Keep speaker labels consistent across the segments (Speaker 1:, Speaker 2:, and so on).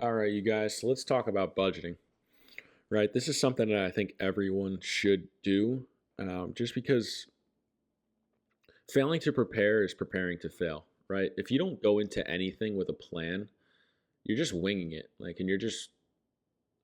Speaker 1: All right, you guys, so let's talk about budgeting, right? This is something that I think everyone should do, just because failing to prepare is preparing to fail, right? If you don't go into anything with a plan, you're just winging it. And you're just,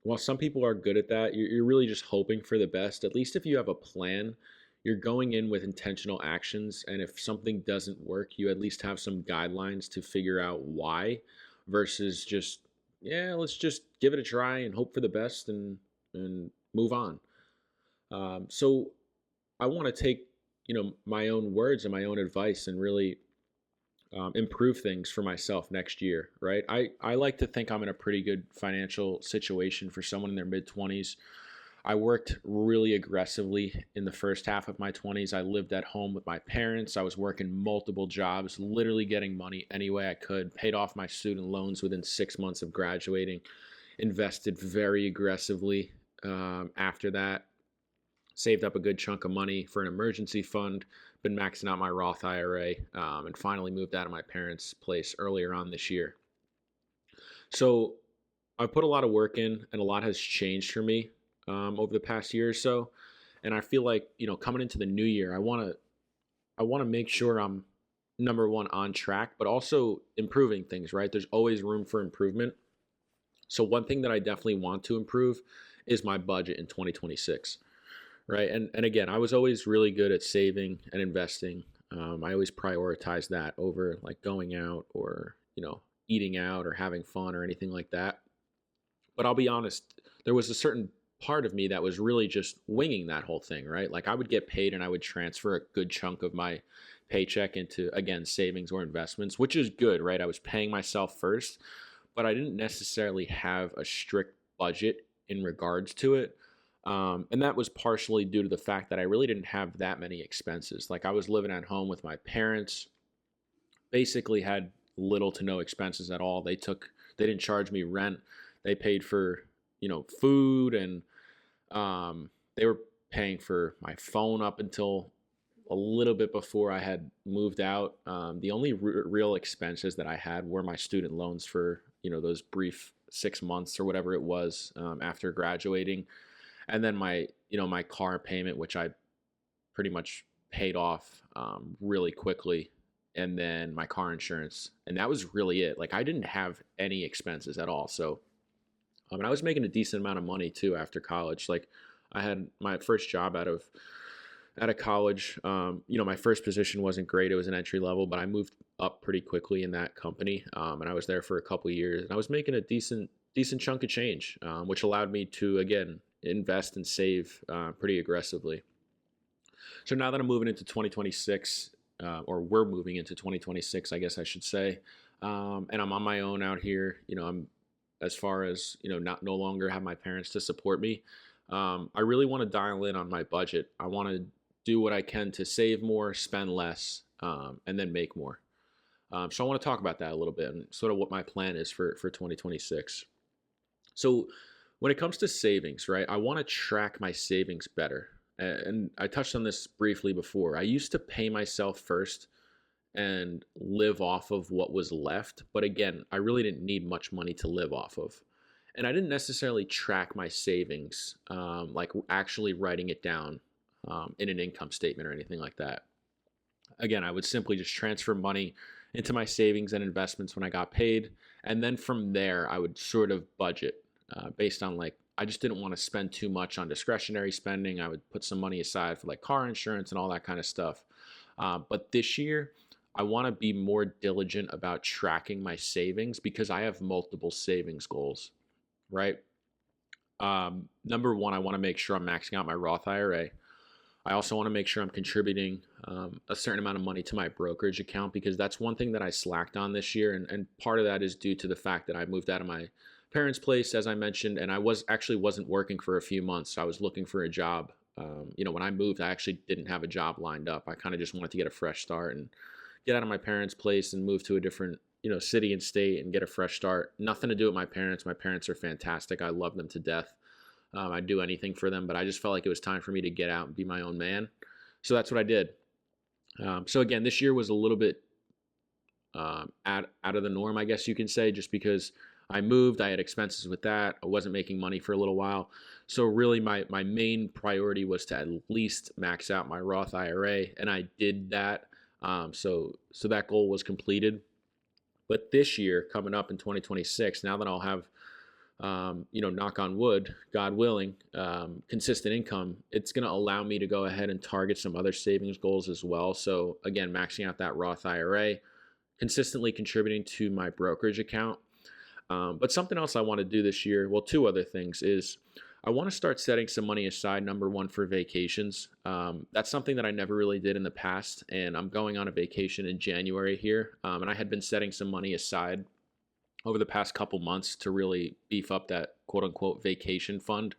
Speaker 1: while some people are good at that, you're really just hoping for the best. At least if you have a plan, you're going in with intentional actions. And if something doesn't work, you at least have some guidelines to figure out why versus just, yeah, let's just give it a try and hope for the best and move on. So I want to take, my own words and my own advice and really improve things for myself next year, right? I like to think I'm in a pretty good financial situation for someone in their mid 20s. I worked really aggressively in the first half of my 20s. I lived at home with my parents. I was working multiple jobs, literally getting money any way I could, paid off my student loans within 6 months of graduating, invested very aggressively after that, saved up a good chunk of money for an emergency fund, been maxing out my Roth IRA, and finally moved out of my parents' place earlier on this year. So I put a lot of work in, and a lot has changed for me over the past year or so. And I feel like coming into the new year, I want to make sure I'm number one on track, but also improving things. Right? There's always room for improvement. So one thing that I definitely want to improve is my budget in 2026. Right. And again, I was always really good at saving and investing. I always prioritized that over like going out or, eating out or having fun or anything like that. But I'll be honest, there was a certain part of me that was really just winging that whole thing, right? Like I would get paid and I would transfer a good chunk of my paycheck into, again, savings or investments, which is good, right? I was paying myself first, but I didn't necessarily have a strict budget in regards to it. And that was partially due to the fact that I really didn't have that many expenses. Like I was living at home with my parents, basically had little to no expenses at all. They didn't charge me rent. They paid for, food and they were paying for my phone up until a little bit before I had moved out. The only real expenses that I had were my student loans for, those brief 6 months or whatever it was after graduating. And then my car payment, which I pretty much paid off really quickly, and then my car insurance, and that was really it. Like I didn't have any expenses at all. So, and I was making a decent amount of money too after college. Like I had my first job out of college. My first position wasn't great; it was an entry level, but I moved up pretty quickly in that company, and I was there for a couple of years, and I was making a decent chunk of change, which allowed me to again invest and save pretty aggressively. So now that I'm moving into 2026, or we're moving into 2026, I guess I should say, and I'm on my own out here. I'm as far as not no longer have my parents to support me. I really want to dial in on my budget. I want to do what I can to save more, spend less, and then make more. So I want to talk about that a little bit and sort of what my plan is for 2026. So when it comes to savings, right, I want to track my savings better. And I touched on this briefly before. I used to pay myself first and live off of what was left. But again, I really didn't need much money to live off of. And I didn't necessarily track my savings, like actually writing it down in an income statement or anything like that. Again, I would simply just transfer money into my savings and investments when I got paid. And then from there, I would sort of budget based on like, I just didn't want to spend too much on discretionary spending. I would put some money aside for like car insurance and all that kind of stuff. But this year, I want to be more diligent about tracking my savings because I have multiple savings goals, right? Number one, I want to make sure I'm maxing out my Roth IRA. I also want to make sure I'm contributing a certain amount of money to my brokerage account because that's one thing that I slacked on this year. And part of that is due to the fact that I moved out of my parents' place, as I mentioned, and I wasn't working for a few months. I was looking for a job. When I moved, I actually didn't have a job lined up. I kind of just wanted to get a fresh start and get out of my parents' place and move to a different, city and state and get a fresh start. Nothing to do with my parents. My parents are fantastic. I love them to death. I'd do anything for them, but I just felt like it was time for me to get out and be my own man. So that's what I did. So again, this year was a little bit out of the norm, I guess you can say, just because I moved, I had expenses with that. I wasn't making money for a little while. So really my main priority was to at least max out my Roth IRA, and I did that. So that goal was completed. But this year, coming up in 2026, now that I'll have, knock on wood, God willing, consistent income, it's going to allow me to go ahead and target some other savings goals as well. So again, maxing out that Roth IRA, consistently contributing to my brokerage account. But something else I want to do this year, well, two other things is I want to start setting some money aside, number one, for vacations. That's something that I never really did in the past, and I'm going on a vacation in January here. And I had been setting some money aside over the past couple months to really beef up that quote unquote vacation fund.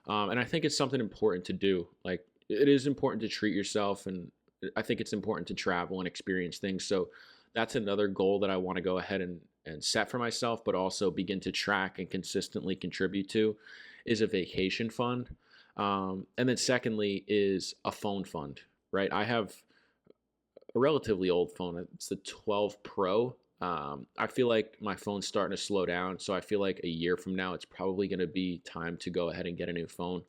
Speaker 1: And I think it's something important to do. Like, it is important to treat yourself, and I think it's important to travel and experience things. So that's another goal that I want to go ahead and set for myself, but also begin to track and consistently contribute to is a vacation fund. And then secondly is a phone fund, right? I have a relatively old phone. It's the 12 Pro. I feel like my phone's starting to slow down. So I feel like a year from now, it's probably going to be time to go ahead and get a new phone.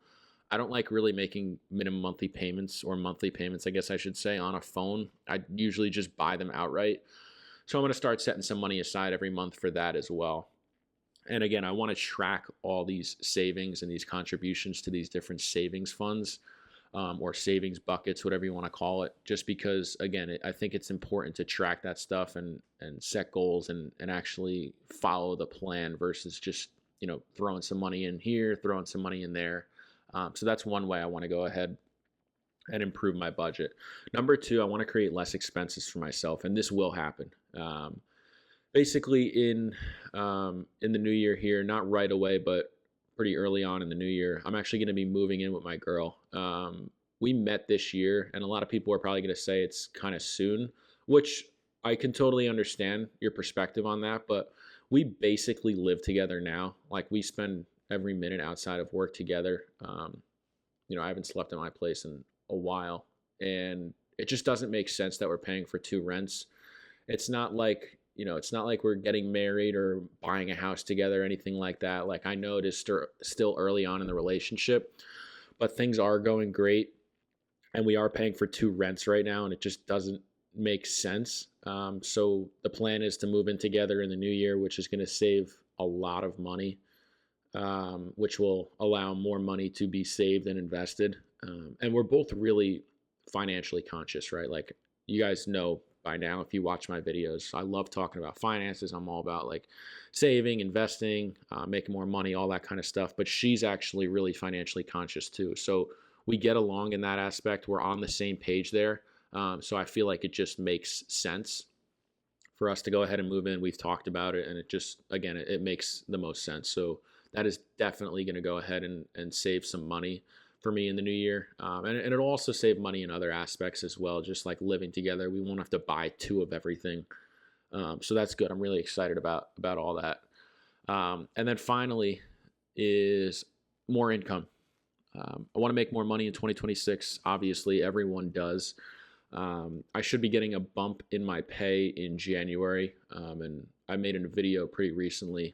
Speaker 1: I don't like really making minimum monthly payments, or monthly payments, I guess I should say, on a phone. I usually just buy them outright. So I'm going to start setting some money aside every month for that as well. And again, I want to track all these savings and these contributions to these different savings funds, or savings buckets, whatever you want to call it, just because, again, I think it's important to track that stuff and set goals and actually follow the plan versus just, throwing some money in here, throwing some money in there. So that's one way I want to go ahead and improve my budget. Number two, I want to create less expenses for myself, and this will happen. Basically, in the new year here, not right away, but pretty early on in the new year, I'm actually going to be moving in with my girl. We met this year, and a lot of people are probably going to say it's kind of soon, which I can totally understand your perspective on that. But we basically live together now. Like, we spend every minute outside of work together. I haven't slept in my place in a while, and it just doesn't make sense that we're paying for two rents. It's not like, it's not like we're getting married or buying a house together or anything like that. Like, I know it is still early on in the relationship, but things are going great, and we are paying for two rents right now, and it just doesn't make sense. So the plan is to move in together in the new year, which is going to save a lot of money, which will allow more money to be saved and invested. And we're both really financially conscious, right? Like, you guys know by now, if you watch my videos, I love talking about finances. I'm all about like saving, investing, making more money, all that kind of stuff. But she's actually really financially conscious too. So we get along in that aspect. We're on the same page there. So I feel like it just makes sense for us to go ahead and move in. We've talked about it, and it just, again, it makes the most sense. So that is definitely going to go ahead and save some money for me in the new year. And it'll also save money in other aspects as well, just like living together. We won't have to buy two of everything. So that's good. I'm really excited about all that. And then finally is more income. I want to make more money in 2026. Obviously, everyone does. I should be getting a bump in my pay in January. And I made a video pretty recently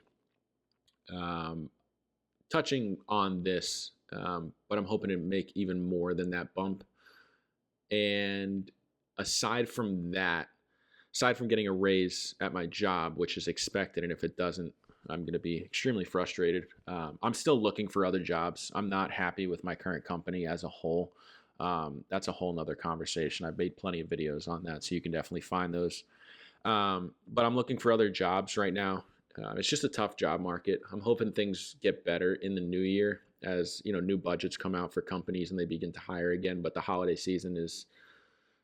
Speaker 1: touching on this, but I'm hoping to make even more than that bump. And aside from getting a raise at my job, which is expected, and if it doesn't, I'm going to be extremely frustrated. I'm still looking for other jobs. I'm not happy with my current company as a whole. That's a whole nother conversation. I've made plenty of videos on that, so you can definitely find those. But I'm looking for other jobs right now. It's just a tough job market. I'm hoping things get better in the new year as, new budgets come out for companies and they begin to hire again. But the holiday season is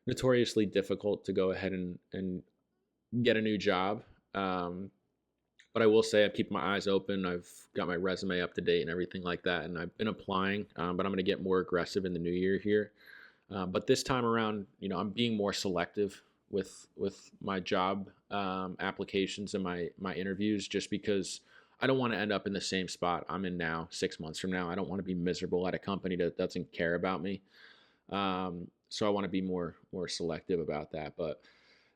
Speaker 1: notoriously difficult to go ahead and get a new job. But I will say I'm keeping my eyes open. I've got my resume up to date and everything like that. And I've been applying, but I'm going to get more aggressive in the new year here. But this time around, I'm being more selective with my job applications and my interviews, just because I don't want to end up in the same spot I'm in now 6 months from now. I don't want to be miserable at a company that doesn't care about me. So I want to be more selective about that. But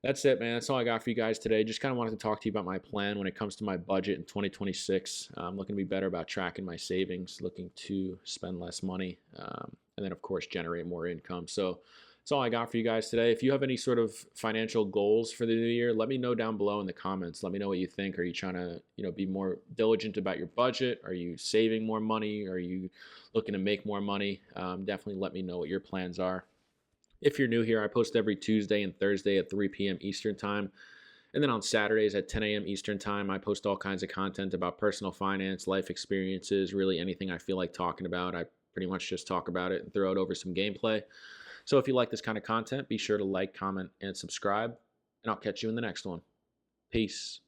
Speaker 1: That's it, man. That's all I got for you guys today. Just kind of wanted to talk to you about my plan when it comes to my budget in 2026. I'm looking to be better about tracking my savings, looking to spend less money, and then, of course, generate more income. So that's all I got for you guys today. If you have any sort of financial goals for the new year, let me know down below in the comments. Let me know what you think. Are you trying to, be more diligent about your budget? Are you saving more money? Are you looking to make more money? Definitely let me know what your plans are. If you're new here, I post every Tuesday and Thursday at 3 p.m. Eastern Time. And then on Saturdays at 10 a.m. Eastern Time, I post all kinds of content about personal finance, life experiences, really anything I feel like talking about. I pretty much just talk about it and throw it over some gameplay. So if you like this kind of content, be sure to like, comment, and subscribe. And I'll catch you in the next one. Peace.